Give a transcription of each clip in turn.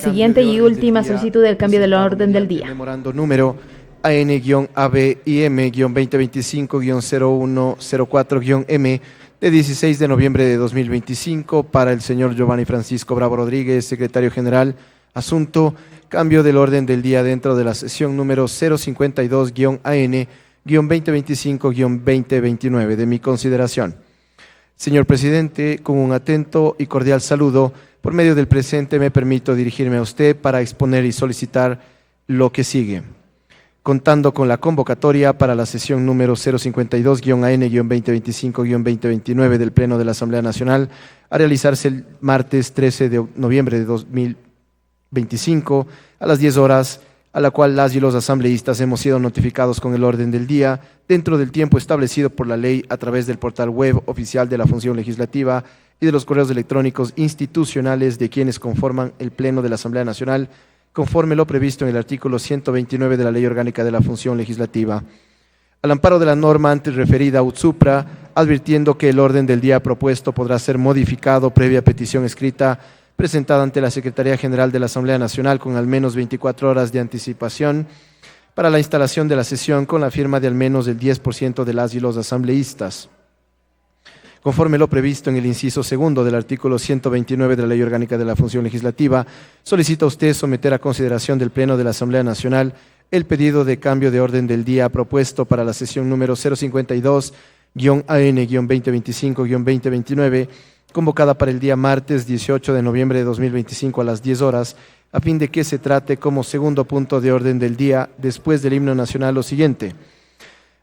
Siguiente y última solicitud del cambio del orden del día. Memorando número AN-ABIM-2025-0104-M de 16 de noviembre de 2025 para el señor Giovanni Francisco Bravo Rodríguez, secretario general. Asunto: cambio del orden del día dentro de la sesión número 052-AN-2025-2029 de mi consideración. Señor presidente, con un atento y cordial saludo, por medio del presente me permito dirigirme a usted para exponer y solicitar lo que sigue. Contando con la convocatoria para la sesión número 052-AN-2025-2029 del Pleno de la Asamblea Nacional, a realizarse el martes 13 de noviembre de 2025 a las 10 horas, a la cual las y los asambleístas hemos sido notificados con el orden del día dentro del tiempo establecido por la ley a través del portal web oficial de la Función Legislativa y de los correos electrónicos institucionales de quienes conforman el Pleno de la Asamblea Nacional, conforme lo previsto en el artículo 129 de la Ley Orgánica de la Función Legislativa. Al amparo de la norma antes referida UTSUPRA, advirtiendo que el orden del día propuesto podrá ser modificado previa petición escrita presentada ante la Secretaría General de la Asamblea Nacional con al menos 24 horas de anticipación para la instalación de la sesión con la firma de al menos el 10% de las y los asambleístas. Conforme lo previsto en el inciso segundo del artículo 129 de la Ley Orgánica de la Función Legislativa, solicita usted someter a consideración del Pleno de la Asamblea Nacional el pedido de cambio de orden del día propuesto para la sesión número 052-AN-2025-2029, convocada para el día martes 18 de noviembre de 2025 a las 10 horas, a fin de que se trate como segundo punto de orden del día, después del himno nacional, lo siguiente: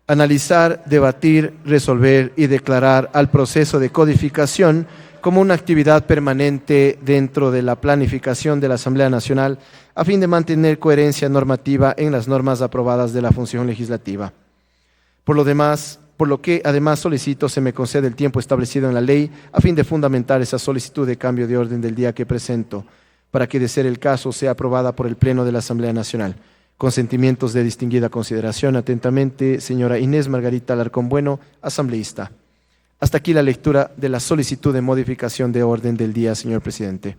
analizar, debatir, resolver y declarar al proceso de codificación como una actividad permanente dentro de la planificación de la Asamblea Nacional, a fin de mantener coherencia normativa en las normas aprobadas de la función legislativa. Por lo que además solicito se me concede el tiempo establecido en la ley a fin de fundamentar esa solicitud de cambio de orden del día que presento, para que, de ser el caso, sea aprobada por el Pleno de la Asamblea Nacional. Con sentimientos de distinguida consideración, atentamente, señora Inés Margarita Alarcón Bueno, asambleísta. Hasta aquí la lectura de la solicitud de modificación de orden del día, señor presidente.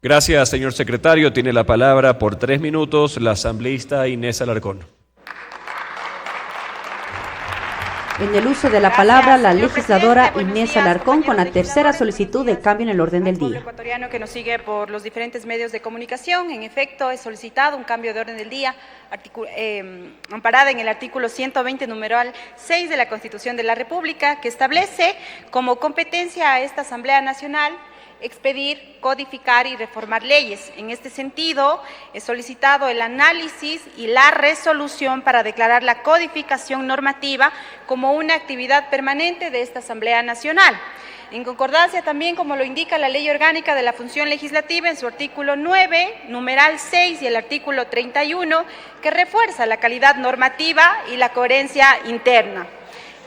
Gracias, señor secretario. Tiene la palabra por 3 minutos la asambleísta Inés Alarcón. En el uso de la palabra, la legisladora Inés Alarcón con la tercera solicitud de cambio en el orden del día. Ecuatoriano que nos sigue por los diferentes medios de comunicación, en efecto, he solicitado un cambio de orden del día amparada en el artículo 120, numeral 6 de la Constitución de la República, que establece como competencia a esta Asamblea Nacional expedir, codificar y reformar leyes. En este sentido, he solicitado el análisis y la resolución para declarar la codificación normativa como una actividad permanente de esta Asamblea Nacional. En concordancia también, como lo indica la Ley Orgánica de la Función Legislativa en su artículo 9, numeral 6 y el artículo 31, que refuerza la calidad normativa y la coherencia interna.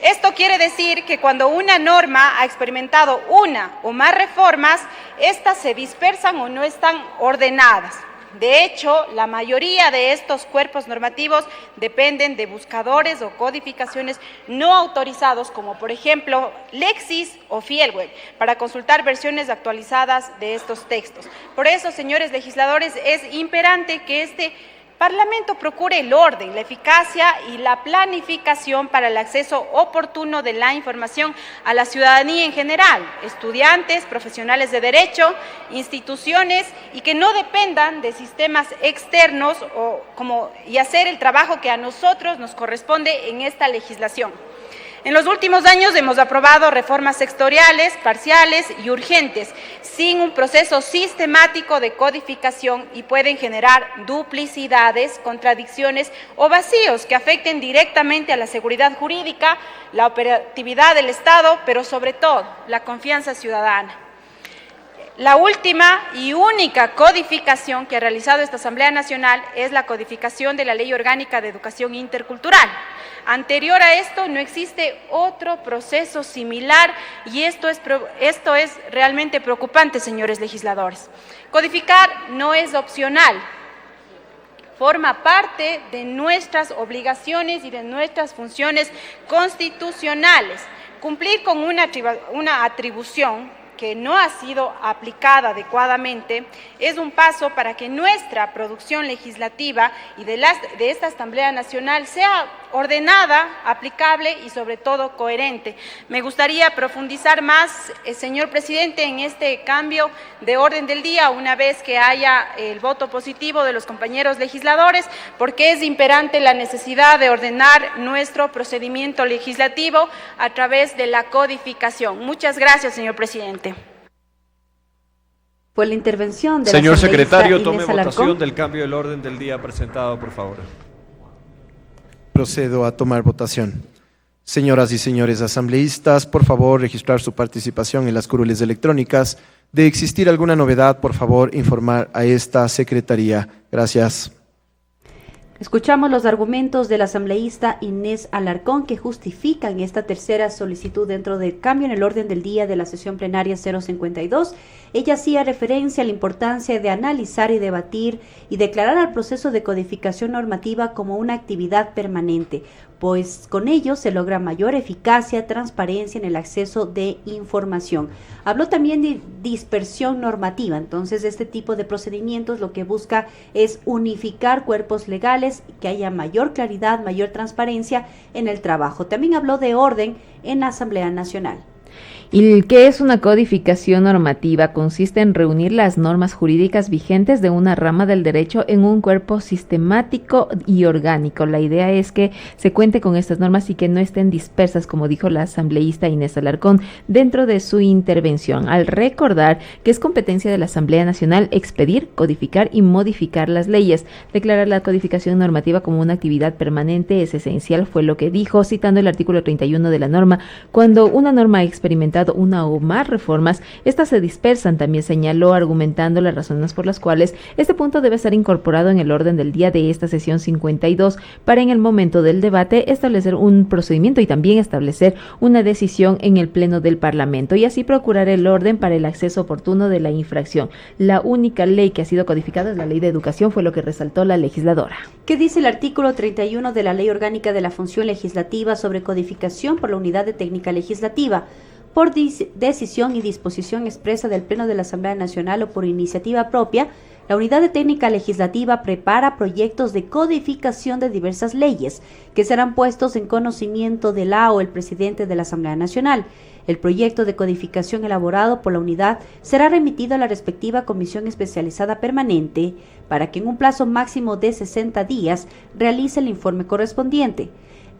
Esto quiere decir que cuando una norma ha experimentado una o más reformas, estas se dispersan o no están ordenadas. De hecho, la mayoría de estos cuerpos normativos dependen de buscadores o codificaciones no autorizados, como por ejemplo Lexis o Fielweb, para consultar versiones actualizadas de estos textos. Por eso, señores legisladores, es imperante que este Parlamento procure el orden, la eficacia y la planificación para el acceso oportuno de la información a la ciudadanía en general, estudiantes, profesionales de derecho, instituciones, y que no dependan de sistemas externos y hacer el trabajo que a nosotros nos corresponde en esta legislación. En los últimos años hemos aprobado reformas sectoriales, parciales y urgentes, sin un proceso sistemático de codificación, y pueden generar duplicidades, contradicciones o vacíos que afecten directamente a la seguridad jurídica, la operatividad del Estado, pero sobre todo la confianza ciudadana. La última y única codificación que ha realizado esta Asamblea Nacional es la codificación de la Ley Orgánica de Educación Intercultural. Anterior a esto no existe otro proceso similar, y esto es realmente preocupante, señores legisladores. Codificar no es opcional, forma parte de nuestras obligaciones y de nuestras funciones constitucionales. Cumplir con una atribución que no ha sido aplicada adecuadamente, es un paso para que nuestra producción legislativa y de esta Asamblea Nacional sea ordenada, aplicable y sobre todo coherente. Me gustaría profundizar más, señor presidente, en este cambio de orden del día una vez que haya el voto positivo de los compañeros legisladores, porque es imperante la necesidad de ordenar nuestro procedimiento legislativo a través de la codificación. Muchas gracias, señor presidente. Por la intervención del señor asambleísta secretario, Inés tome Alarcón. votación del cambio del orden del día presentado, por favor. Procedo a tomar votación. Señoras y señores asambleístas, por favor, registrar su participación en las curules electrónicas. De existir alguna novedad, por favor, informar a esta secretaría. Gracias. Escuchamos los argumentos del asambleísta Inés Alarcón que justifican esta tercera solicitud dentro del cambio en el orden del día de la sesión plenaria 052. Ella hacía referencia a la importancia de analizar y debatir y declarar al proceso de codificación normativa como una actividad permanente, pues con ello se logra mayor eficacia, transparencia en el acceso de información. Habló también de dispersión normativa, entonces este tipo de procedimientos lo que busca es unificar cuerpos legales, que haya mayor claridad, mayor transparencia en el trabajo. También habló de orden en la Asamblea Nacional. ¿Y qué es una codificación normativa? Consiste en reunir las normas jurídicas vigentes de una rama del derecho en un cuerpo sistemático y orgánico. La idea es que se cuente con estas normas y que no estén dispersas, como dijo la asambleísta Inés Alarcón dentro de su intervención, al recordar que es competencia de la Asamblea Nacional expedir, codificar y modificar las leyes. Declarar la codificación normativa como una actividad permanente es esencial, fue lo que dijo, citando el artículo 31 de la norma. Cuando una norma ha experimentado una o más reformas, estas se dispersan, también señaló, argumentando las razones por las cuales este punto debe estar incorporado en el orden del día de esta sesión 52 para en el momento del debate establecer un procedimiento y también establecer una decisión en el Pleno del Parlamento y así procurar el orden para el acceso oportuno de la infracción. La única ley que ha sido codificada es la Ley de Educación, fue lo que resaltó la legisladora. ¿Qué dice el artículo 31 de la Ley Orgánica de la Función Legislativa sobre codificación por la Unidad de Técnica Legislativa? Por decisión y disposición expresa del Pleno de la Asamblea Nacional o por iniciativa propia, la Unidad de Técnica Legislativa prepara proyectos de codificación de diversas leyes que serán puestos en conocimiento de la o el presidente de la Asamblea Nacional. El proyecto de codificación elaborado por la unidad será remitido a la respectiva comisión especializada permanente para que en un plazo máximo de 60 días realice el informe correspondiente.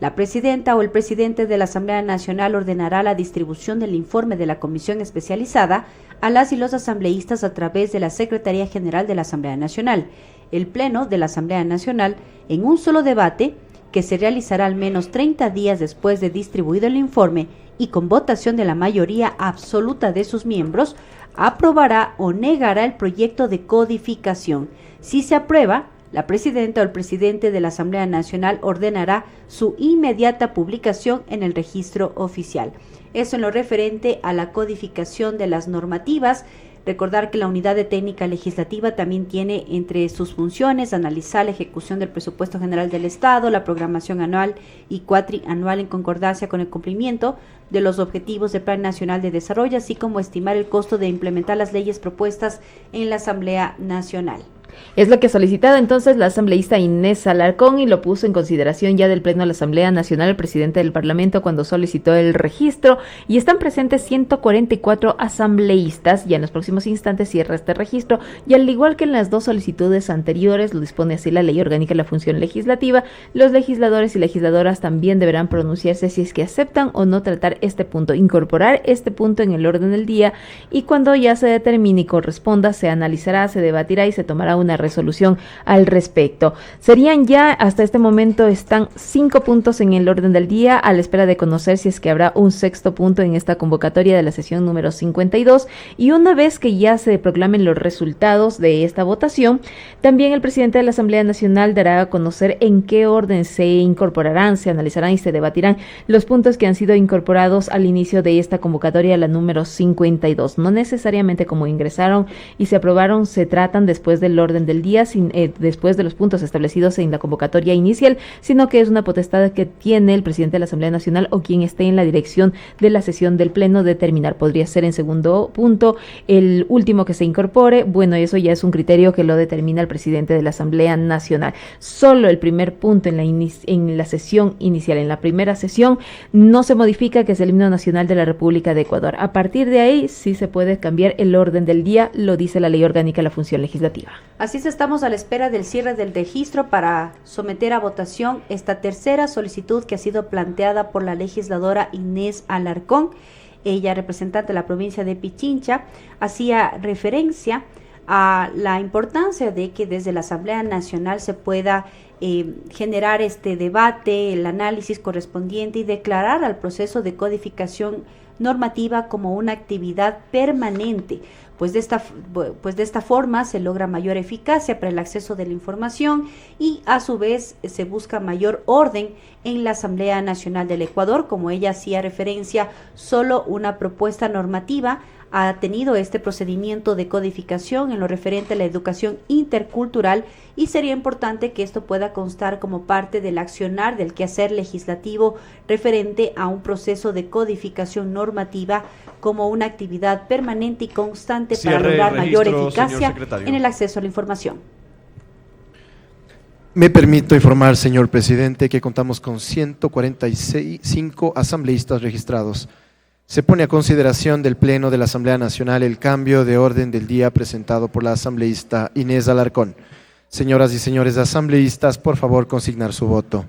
La presidenta o el presidente de la Asamblea Nacional ordenará la distribución del informe de la comisión especializada a las y los asambleístas a través de la Secretaría General de la Asamblea Nacional. El Pleno de la Asamblea Nacional, en un solo debate, que se realizará al menos 30 días después de distribuido el informe y con votación de la mayoría absoluta de sus miembros, aprobará o negará el proyecto de codificación. Si se aprueba, la presidenta o el presidente de la Asamblea Nacional ordenará su inmediata publicación en el registro oficial. Eso en lo referente a la codificación de las normativas. Recordar que la Unidad de Técnica Legislativa también tiene entre sus funciones analizar la ejecución del presupuesto general del Estado, la programación anual y cuatrianual en concordancia con el cumplimiento de los objetivos del Plan Nacional de Desarrollo, así como estimar el costo de implementar las leyes propuestas en la Asamblea Nacional. Es lo que ha solicitado entonces la asambleísta Inés Alarcón y lo puso en consideración ya del Pleno de la Asamblea Nacional el presidente del Parlamento cuando solicitó el registro y están presentes 144 asambleístas. Ya en los próximos instantes cierra este registro y al igual que en las dos solicitudes anteriores, lo dispone así la Ley Orgánica de la Función Legislativa, los legisladores y legisladoras también deberán pronunciarse si es que aceptan o no tratar este punto, incorporar este punto en el orden del día y cuando ya se determine y corresponda se analizará, se debatirá y se tomará una resolución al respecto. Serían ya, hasta este momento, están 5 puntos en el orden del día, a la espera de conocer si es que habrá un sexto punto en esta convocatoria de la sesión número 52, y una vez que ya se proclamen los resultados de esta votación, también el presidente de la Asamblea Nacional dará a conocer en qué orden se incorporarán, se analizarán y se debatirán los puntos que han sido incorporados al inicio de esta convocatoria, la número 52. No necesariamente como ingresaron y se aprobaron, se tratan después del orden orden del día después de los puntos establecidos en la convocatoria inicial, sino que es una potestad que tiene el presidente de la Asamblea Nacional o quien esté en la dirección de la sesión del Pleno determinar. Podría ser en segundo punto el último que se incorpore. Bueno, eso ya es un criterio que lo determina el presidente de la Asamblea Nacional. Solo el primer punto en la sesión inicial, en la primera sesión, no se modifica, que es el himno nacional de la República de Ecuador. A partir de ahí sí se puede cambiar el orden del día, lo dice la Ley Orgánica de la Función Legislativa. Así es, estamos a la espera del cierre del registro para someter a votación esta tercera solicitud que ha sido planteada por la legisladora Inés Alarcón. Ella, representante de la provincia de Pichincha, hacía referencia a la importancia de que desde la Asamblea Nacional se pueda generar este debate, el análisis correspondiente y declarar al proceso de codificación normativa como una actividad permanente, pues de esta forma se logra mayor eficacia para el acceso de la información y a su vez se busca mayor orden en la Asamblea Nacional del Ecuador. Como ella hacía referencia, solo una propuesta normativa ha tenido este procedimiento de codificación en lo referente a la educación intercultural, y sería importante que esto pueda constar como parte del accionar del quehacer legislativo referente a un proceso de codificación normativa como una actividad permanente y constante para lograr mayor eficacia en el acceso a la información. Me permito informar, señor presidente, que contamos con 145 asambleístas registrados. Se pone a consideración del Pleno de la Asamblea Nacional el cambio de orden del día presentado por la asambleísta Inés Alarcón. Señoras y señores asambleístas, por favor, consignar su voto.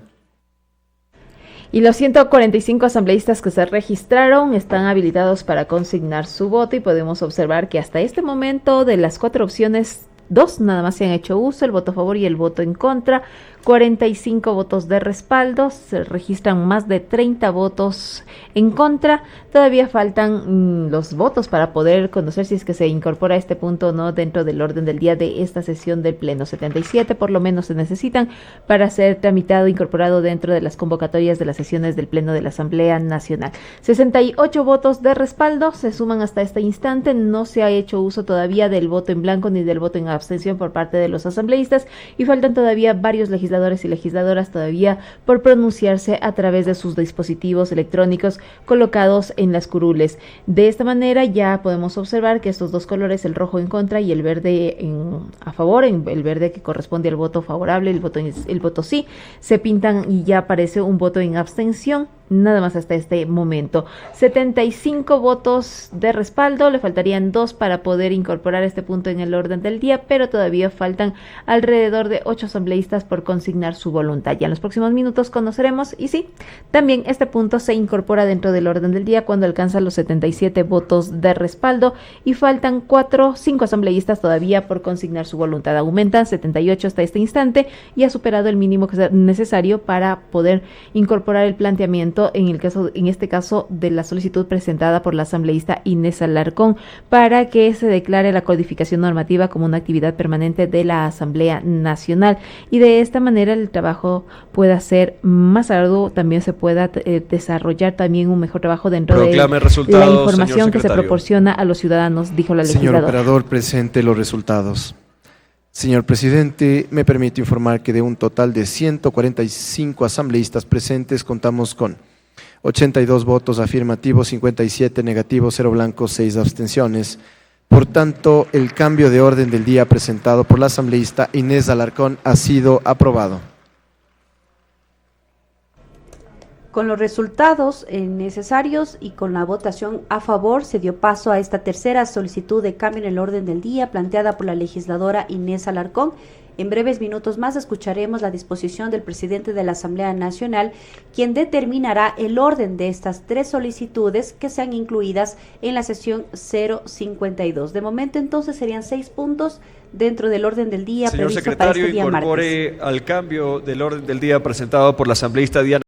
Y los 145 asambleístas que se registraron están habilitados para consignar su voto, y podemos observar que hasta este momento de las 4 opciones, 2 nada más se han hecho uso, el voto a favor y el voto en contra. 45 votos de respaldo, se registran más de 30 votos en contra. Todavía faltan los votos para poder conocer si es que se incorpora este punto o no dentro del orden del día de esta sesión del Pleno. 77 por lo menos se necesitan para ser tramitado, incorporado dentro de las convocatorias de las sesiones del Pleno de la Asamblea Nacional. 68 votos de respaldo se suman hasta este instante. No se ha hecho uso todavía del voto en blanco ni del voto en abstención por parte de los asambleístas, y faltan todavía varios legisladores y legisladoras todavía por pronunciarse a través de sus dispositivos electrónicos colocados en las curules. De esta manera ya podemos observar que estos dos colores, el rojo en contra y el verde a favor, el verde que corresponde al voto favorable, el voto sí, se pintan y ya aparece un voto en abstención. Nada más hasta este momento. 75 votos de respaldo, le faltarían 2 para poder incorporar este punto en el orden del día, pero todavía faltan alrededor de 8 asambleístas por consignar su voluntad. Ya en los próximos minutos conoceremos, y sí, también este punto se incorpora dentro del orden del día cuando alcanza los 77 votos de respaldo, y faltan 5 asambleístas todavía por consignar su voluntad. Aumentan 78 hasta este instante y ha superado el mínimo que sea necesario para poder incorporar el planteamiento en este caso de la solicitud presentada por la asambleísta Inés Alarcón para que se declare la codificación normativa como una actividad permanente de la Asamblea Nacional, y de esta manera el trabajo pueda ser más arduo, también se pueda desarrollar también un mejor trabajo dentro de la información que se proporciona a los ciudadanos, dijo la legisladora. Señor operador, presente los resultados. Señor presidente, me permite informar que de un total de 145 asambleístas presentes contamos con 82 votos afirmativos, 57 negativos, 0 blancos, 6 abstenciones. Por tanto, el cambio de orden del día presentado por la asambleísta Inés Alarcón ha sido aprobado. Con los resultados necesarios y con la votación a favor, se dio paso a esta tercera solicitud de cambio en el orden del día planteada por la legisladora Inés Alarcón. En breves minutos más escucharemos la disposición del presidente de la Asamblea Nacional, quien determinará el orden de estas 3 solicitudes que sean incluidas en la sesión 052. De momento, entonces, serían 6 puntos dentro del orden del día previsto para este día martes. Señor secretario, incorpore al cambio del orden del día presentado por la asambleísta Diana